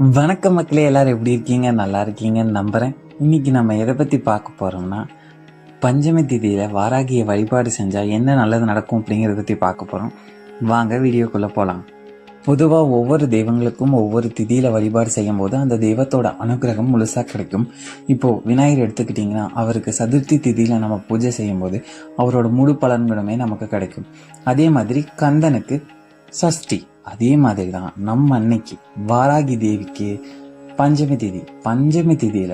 வணக்கம் மக்களே, எல்லாரும் எப்படி இருக்கீங்க? நல்லா இருக்கீங்கன்னு நம்புகிறேன். இன்னைக்கு நம்ம எதை பற்றி பார்க்க போகிறோம்னா, பஞ்சமி திதியில் வாராகியை வழிபாடு செஞ்சால் என்ன நல்லது நடக்கும் அப்படிங்கிறத பற்றி பார்க்க போகிறோம். வாங்க வீடியோக்குள்ளே போகலாம். பொதுவாக ஒவ்வொரு தெய்வங்களுக்கும் ஒவ்வொரு திதியில் வழிபாடு செய்யும் போது அந்த தெய்வத்தோட அனுகிரகம் முழுசாக கிடைக்கும். இப்போது விநாயகர் எடுத்துக்கிட்டிங்கன்னா, அவருக்கு சதுர்த்தி திதியில் நம்ம பூஜை செய்யும் போது அவரோட முழு பலன்களுமே நமக்கு கிடைக்கும். அதே மாதிரி கந்தனுக்கு சஷ்டி, அதே மாதிரி தான் நம்ம அன்னைக்கு வாராகி தேவிக்கு பஞ்சமி திதியில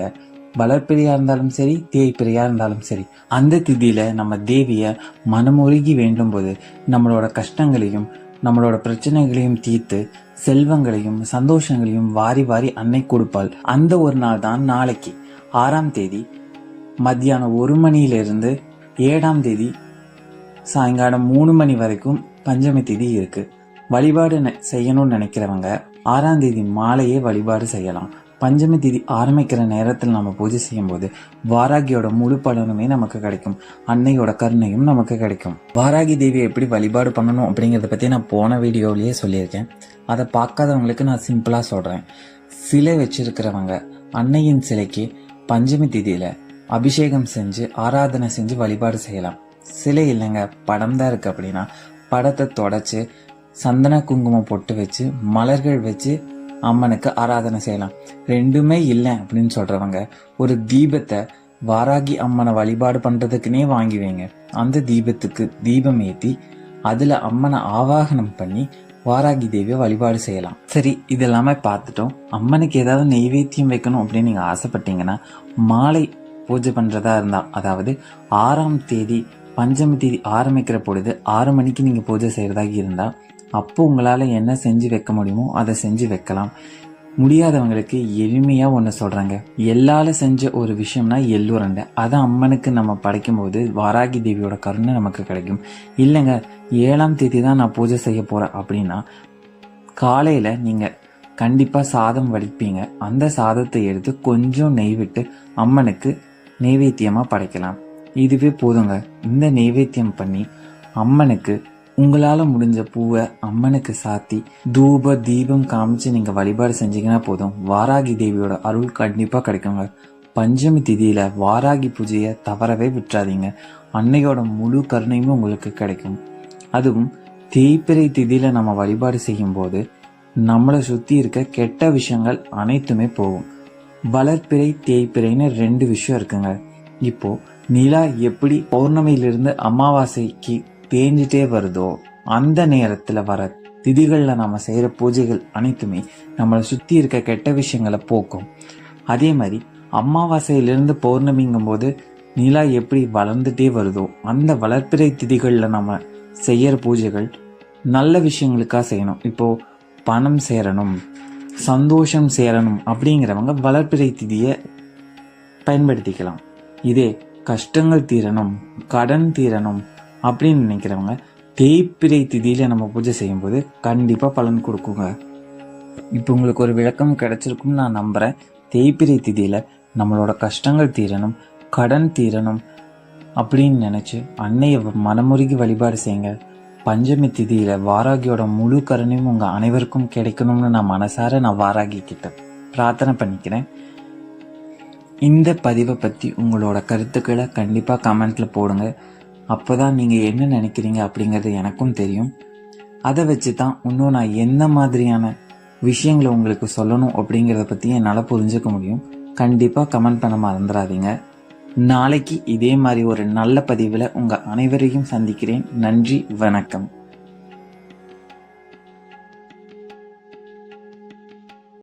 வளர்ப்பிரியா இருந்தாலும் சரி, தேய்பிரியா இருந்தாலும் சரி, அந்த திதியில நம்ம தேவிய மனமுருகி வேண்டும் போது நம்மளோட கஷ்டங்களையும் நம்மளோட பிரச்சனைகளையும் தீர்த்து செல்வங்களையும் சந்தோஷங்களையும் வாரி வாரி அன்னை கொடுப்பாள். அந்த ஒரு நாள் தான் நாளைக்கு 6ஆம் தேதி மத்தியானம் 1 மணியிலிருந்து 7ஆம் தேதி சாயங்காலம் 3 மணி வரைக்கும் பஞ்சமி திதி இருக்கு. வழிபாடு செய்யணும்னு நினைக்கிறவங்க 6ஆம் தேதி மாலையே வழிபாடு செய்யலாம். பஞ்சமி திதி ஆரம்பிக்கிற நேரத்தில் நம்ம பூஜை செய்யும் போது வாராகியோட முழு பலனுமே நமக்கு கிடைக்கும். அன்னையோட கருணையும் நமக்கு கிடைக்கும். வாராகி தேவியை எப்படி வழிபாடு பண்ணணும் அப்படிங்கிறத பற்றி நான் போன வீடியோவிலேயே சொல்லியிருக்கேன். அதை பார்க்காதவங்களுக்கு நான் சிம்பிளாக சொல்கிறேன். சிலை வச்சிருக்கிறவங்க அன்னையின் சிலைக்கு பஞ்சமி திதியில் அபிஷேகம் செஞ்சு ஆராதனை செஞ்சு வழிபாடு செய்யலாம். சிலை இல்லைங்க, படம் தான் இருக்குது அப்படின்னா படத்தை தொடச்சி சந்தன குங்குமம் பொட்டு வச்சு மலர்கள் வச்சு அம்மனுக்கு ஆராதனை செய்யலாம். ரெண்டுமே இல்லை அப்படின்னு சொல்றவங்க ஒரு தீபத்தை வாராகி அம்மனை வழிபாடு பண்றதுக்குன்னே வாங்கி வைங்க. அந்த தீபத்துக்கு தீபம் ஏற்றி அதுல அம்மனை ஆவாகனம் பண்ணி வாராகி தேவியை வழிபாடு செய்யலாம். சரி, இதெல்லாமே பார்த்துட்டோம். அம்மனுக்கு ஏதாவது நெய்வேத்தியம் வைக்கணும் அப்படின்னு நீங்க ஆசைப்பட்டீங்கன்னா மாலை பூஜை பண்றதா இருந்தா, அதாவது 6ஆம் தேதி பஞ்சமி தேதி ஆரம்பிக்கிற பொழுது 6 மணிக்கு நீங்க பூஜை செய்யறதாக இருந்தா அப்போ உங்களால் என்ன செஞ்சு வைக்க முடியுமோ அதை செஞ்சு வைக்கலாம். முடியாதவங்களுக்கு எளிமையாக ஒன்று சொல்கிறாங்க. எல்லால செஞ்ச ஒரு விஷயம்னா எள்ளுரண்டை. அதை அம்மனுக்கு நம்ம படைக்கும் போது வாராகி தேவியோட கருணை நமக்கு கிடைக்கும். இல்லைங்க, 7ஆம் தேதி தான் நான் பூஜை செய்ய போகிறேன் அப்படின்னா காலையில் நீங்கள் கண்டிப்பாக சாதம் வடிப்பீங்க. அந்த சாதத்தை எடுத்து கொஞ்சம் நெய் விட்டு அம்மனுக்கு நெய்வேத்தியமாக படைக்கலாம். இதுவே போதுங்க. இந்த நெய்வேத்தியம் பண்ணி அம்மனுக்கு உங்களால் முடிஞ்ச பூவை அம்மனுக்கு சாத்தி தூப தீபம் காமிச்சு நீங்கள் வழிபாடு செஞ்சீங்கன்னா போதும். வாராகி தேவியோட அருள் கண்டிப்பாக கிடைக்குங்க. பஞ்சமி திதியில் வாராகி பூஜையை தவறவே விட்டுறாதீங்க. அன்னையோட முழு கருணையும் உங்களுக்கு கிடைக்கும். அதுவும் தேய்பிறை திதியில் நம்ம வழிபாடு செய்யும் போது நம்மளை சுற்றி இருக்க கெட்ட விஷயங்கள் அனைத்துமே போகும். வளர்ப்பிறை தேய்பிறைன்னு 2 விஷயம் இருக்குங்க. இப்போ நிலா எப்படி பௌர்ணமியிலிருந்து அமாவாசைக்கு தேஞ்சிட்டே வருதோ அந்த நேரத்தில் வர திதிகளில் நம்ம செய்கிற பூஜைகள் அனைத்துமே நம்மளை சுற்றி இருக்க கெட்ட விஷயங்களை போக்கும். அதே மாதிரி அமாவாசையிலிருந்து பௌர்ணமிங்கும் போது நிலா எப்படி வளர்ந்துட்டே வருதோ அந்த வளர்ப்பிறை திதிகளில் நம்ம செய்கிற பூஜைகள் நல்ல விஷயங்களுக்காக செய்யணும். இப்போது பணம் சேரணும், சந்தோஷம் சேரணும் அப்படிங்கிறவங்க வளர்ப்பிறை திதியை பயன்படுத்திக்கலாம். இதே கஷ்டங்கள் தீரணும், கடன் தீரணும் அப்படின்னு நினைக்கிறவங்க தேய்பிறை திதியில நம்ம பூஜை செய்யும் போது கண்டிப்பா பலன் கொடுக்குங்க. இப்போ உங்களுக்கு ஒரு விளக்கம் கிடைச்சிருக்கும்னு நான் நம்புறேன். தேய்பிறை திதியில நம்மளோட கஷ்டங்கள் தீரணும், கடன் தீரணும் அப்படின்னு நினைச்சு அன்னையை மனமுருகி வழிபாடு செய்யுங்க. பஞ்சமி திதியில வாராகியோட முழு கருணையும் உங்க அனைவருக்கும் கிடைக்கணும்னு நான் மனசார வாராகி கிட்ட பிரார்த்தனை பண்ணிக்கிறேன். இந்த பதிவை பற்றி உங்களோட கருத்துக்களை கண்டிப்பாக கமெண்ட்டில் போடுங்க. அப்போ தான் நீங்கள் என்ன நினைக்கிறீங்க அப்படிங்கிறது எனக்கும் தெரியும். அதை வச்சு தான் இன்னும் நான் என்ன மாதிரியான விஷயங்களை உங்களுக்கு சொல்லணும் அப்படிங்கிறத பற்றி என்னால் புரிஞ்சுக்க முடியும். கண்டிப்பாக கமெண்ட் பண்ண மறந்துடாதீங்க. நாளைக்கு இதே மாதிரி ஒரு நல்ல பதிவில் உங்கள் அனைவரையும் சந்திக்கிறேன். நன்றி, வணக்கம்.